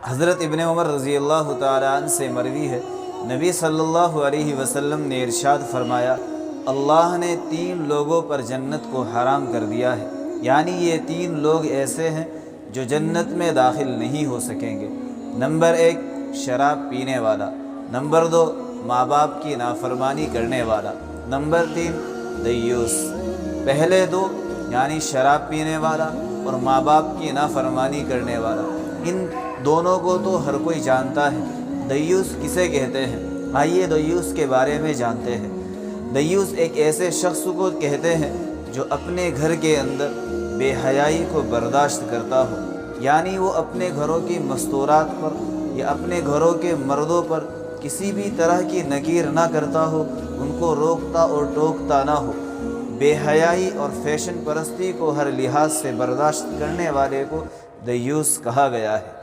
حضرت ابن عمر رضی اللہ تعالیٰ عنہ سے مروی ہے، نبی صلی اللہ علیہ وسلم نے ارشاد فرمایا، اللہ نے 3 لوگوں پر جنت کو حرام کر دیا ہے، یعنی یہ 3 لوگ ایسے ہیں جو جنت میں داخل نہیں ہو سکیں گے۔ نمبر 1 شراب پینے والا، نمبر 2 ماں باپ کی نافرمانی کرنے والا، نمبر 3 دیوس۔ پہلے 2 یعنی شراب پینے والا اور ماں باپ کی نافرمانی کرنے والا، ان دونوں کو تو ہر کوئی جانتا ہے۔ دیوس کسے کہتے ہیں؟ آئیے دیوس کے بارے میں جانتے ہیں۔ دیوس ایک ایسے شخص کو کہتے ہیں جو اپنے گھر کے اندر بے حیائی کو برداشت کرتا ہو، یعنی وہ اپنے گھروں کی مستورات پر یا اپنے گھروں کے مردوں پر کسی بھی طرح کی نکیر نہ کرتا ہو، ان کو روکتا اور ٹوکتا نہ ہو۔ بے حیائی اور فیشن پرستی کو ہر لحاظ سے برداشت کرنے والے کو دیوس کہا گیا ہے۔